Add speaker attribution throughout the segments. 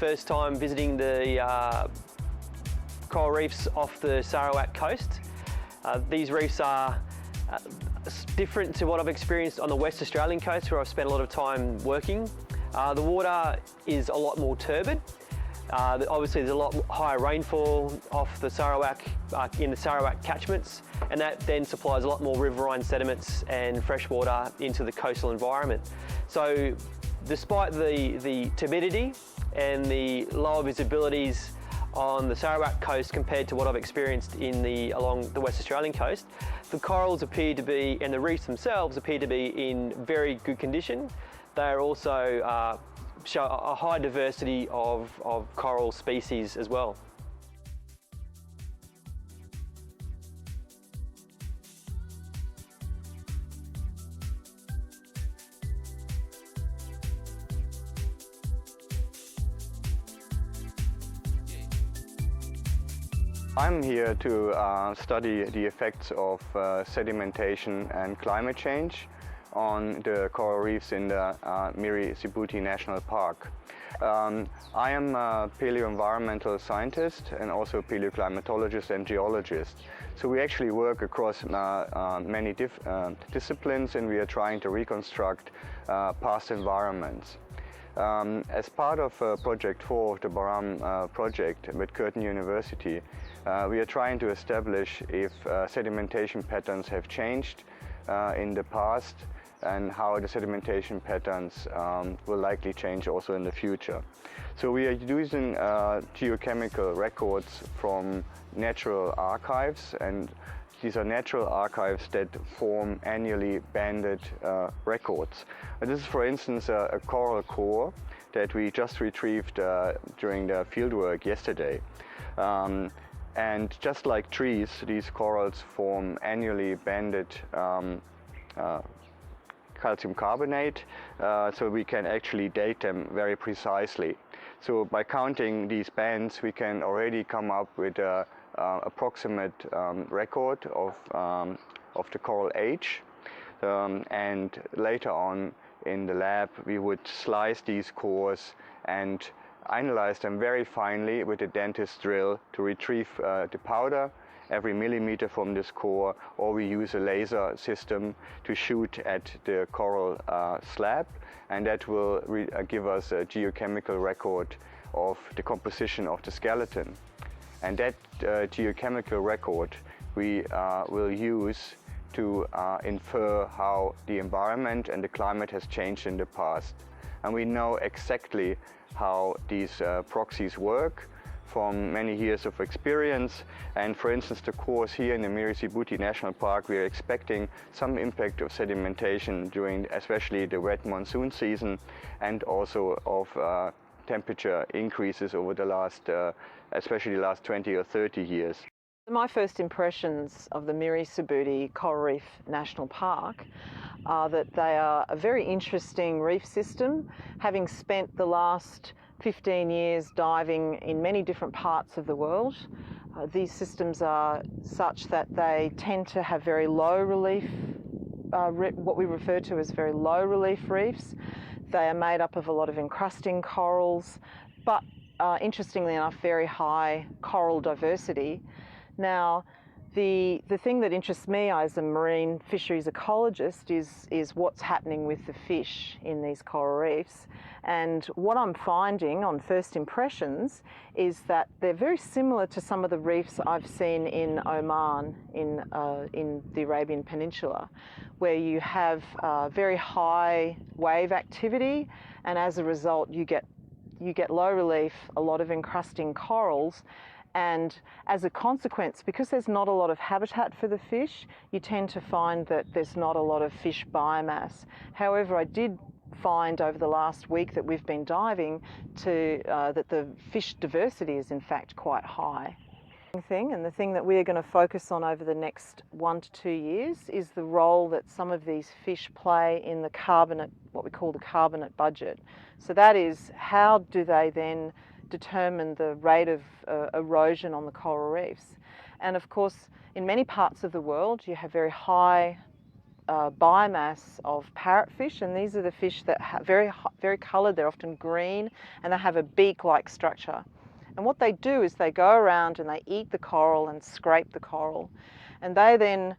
Speaker 1: first time visiting the coral reefs off the Sarawak coast. These reefs are different to what I've experienced on the West Australian coast, where I've spent a lot of time working. The water is a lot more turbid. Obviously there's a lot higher rainfall off the Sarawak, in the Sarawak catchments, and that then supplies a lot more riverine sediments and fresh water into the coastal environment. So despite the turbidity and the lower visibilities on the Sarawak coast compared to what I've experienced along the West Australian coast, the corals appear to be, and the reefs themselves appear to be, in very good condition. They are also show a high diversity of coral species as well.
Speaker 2: I'm here to study the effects of sedimentation and climate change on the coral reefs in the Miri-Sibuti National Park. I am a paleo-environmental scientist and also a paleoclimatologist and geologist. So we actually work across many disciplines, and we are trying to reconstruct past environments. As part of Project 4 of the Baram project with Curtin University, we are trying to establish if sedimentation patterns have changed in the past, and how the sedimentation patterns will likely change also in the future. So we are using geochemical records from natural archives, and these are natural archives that form annually banded records. And this is, for instance, a coral core that we just retrieved during the fieldwork yesterday. And just like trees, these corals form annually banded calcium carbonate, so we can actually date them very precisely. So by counting these bands, we can already come up with an approximate record of the coral age. And later on in the lab, we would slice these cores and analyze them very finely with a dentist drill to retrieve the powder every millimeter from this core, or we use a laser system to shoot at the coral slab, and that will give us a geochemical record of the composition of the skeleton. And that geochemical record we will use to infer how the environment and the climate has changed in the past. And we know exactly how these proxies work from many years of experience. And for instance, the cores here in the Miri-Sibuti National Park, we are expecting some impact of sedimentation during especially the wet monsoon season, and also of temperature increases over the last, especially the last 20 or 30 years.
Speaker 3: My first impressions of the Miri-Sibuti Coral Reef National Park are that they are a very interesting reef system. Having spent the last 15 years diving in many different parts of the world, these systems are such that they tend to have very low relief, what we refer to as very low relief reefs. They are made up of a lot of encrusting corals, but interestingly enough, very high coral diversity. Now, the thing that interests me as a marine fisheries ecologist is what's happening with the fish in these coral reefs. And what I'm finding on first impressions is that they're very similar to some of the reefs I've seen in Oman, in the Arabian Peninsula, where you have very high wave activity, and as a result you get low relief, a lot of encrusting corals. And as a consequence, because there's not a lot of habitat for the fish, you tend to find that there's not a lot of fish biomass. However, I did find over the last week that we've been diving that the fish diversity is in fact quite high. And the thing that we're going to focus on over the next 1 to 2 years is the role that some of these fish play in the carbonate, what we call the carbonate budget. So that is, how do they then determine the rate of erosion on the coral reefs? And of course, in many parts of the world, you have very high biomass of parrotfish, and these are the fish that are very coloured. They're often green, and they have a beak-like structure. And what they do is they go around and they eat the coral and scrape the coral, and they then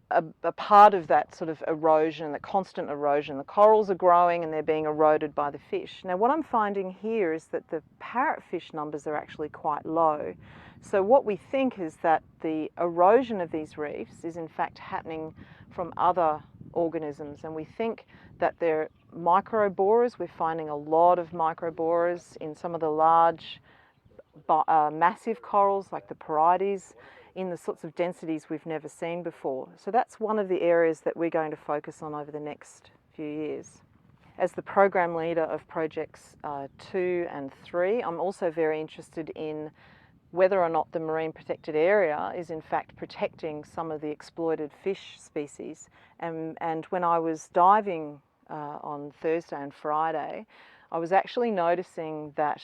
Speaker 3: a part of that sort of erosion, the constant erosion. The corals are growing and they're being eroded by the fish. Now what I'm finding here is that the parrotfish numbers are actually quite low. So what we think is that the erosion of these reefs is in fact happening from other organisms, and we think that they're microborers. We're finding a lot of microborers in some of the large massive corals like the Porides, in the sorts of densities we've never seen before. So that's one of the areas that we're going to focus on over the next few years. As the program leader of projects 2 and 3, I'm also very interested in whether or not the marine protected area is in fact protecting some of the exploited fish species. And when I was diving on Thursday and Friday, I was actually noticing that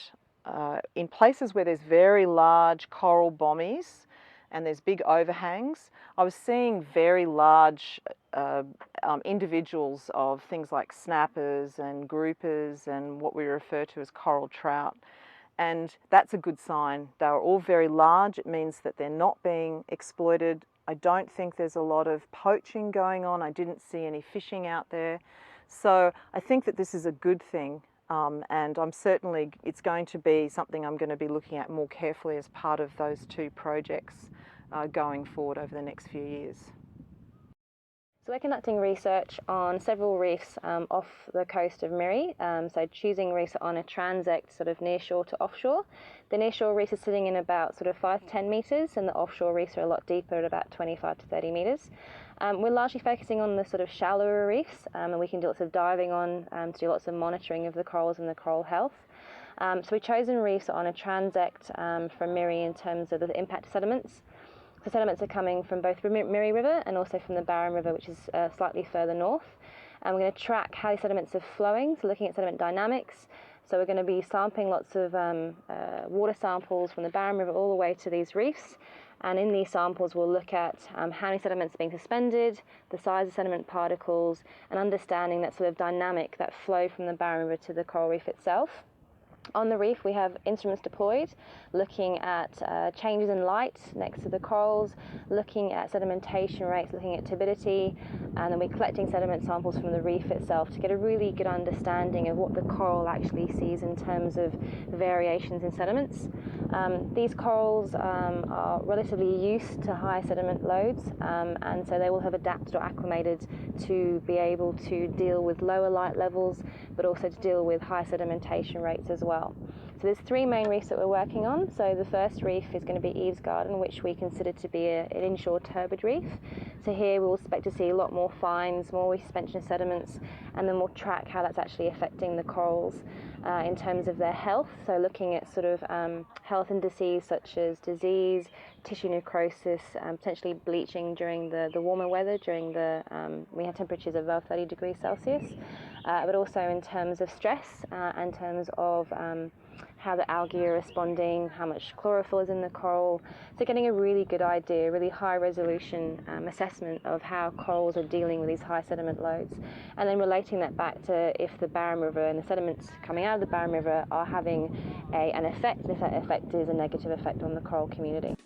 Speaker 3: in places where there's very large coral bommies and there's big overhangs, I was seeing very large individuals of things like snappers and groupers and what we refer to as coral trout. And that's a good sign. They are all very large. It means that they're not being exploited. I don't think there's a lot of poaching going on. I didn't see any fishing out there. So I think that this is a good thing. And it's going to be something I'm going to be looking at more carefully as part of those 2 projects going forward over the next few years.
Speaker 4: So we're conducting research on several reefs off the coast of Miri, so choosing reefs on a transect sort of near shore to offshore. The near shore reefs are sitting in about sort of 5 to 10 metres, and the offshore reefs are a lot deeper at about 25 to 30 metres. We're largely focusing on the sort of shallower reefs, and we can do lots of diving on to do lots of monitoring of the corals and the coral health. So we've chosen reefs on a transect from Miri in terms of the impact of sediments. The sediments are coming from both the Miri River and also from the Barron River, which is slightly further north. And we're going to track how these sediments are flowing, so looking at sediment dynamics. So we're going to be sampling lots of water samples from the Barron River all the way to these reefs. And in these samples, we'll look at how many sediments are being suspended, the size of sediment particles, and understanding that sort of dynamic, that flow from the Barron River to the coral reef itself. On the reef, we have instruments deployed, looking at changes in light next to the corals, looking at sedimentation rates, looking at turbidity, and then we're collecting sediment samples from the reef itself to get a really good understanding of what the coral actually sees in terms of variations in sediments. These corals are relatively used to high sediment loads, and so they will have adapted or acclimated to be able to deal with lower light levels, but also to deal with high sedimentation rates as well. So there's 3 main reefs that we're working on. So the first reef is going to be Eve's Garden, which we consider to be an inshore turbid reef. So here we'll expect to see a lot more fines, more suspension of sediments, and then we'll track how that's actually affecting the corals in terms of their health. So looking at sort of health indices such as disease, tissue necrosis, potentially bleaching during the warmer weather, during we have temperatures above 30 degrees Celsius, but also in terms of stress, in terms of how the algae are responding, how much chlorophyll is in the coral. So getting a really good idea, really high resolution assessment of how corals are dealing with these high sediment loads, and then relating that back to if the Barron River and the sediments coming out of the Barron River are having an effect, and if that effect is a negative effect on the coral community.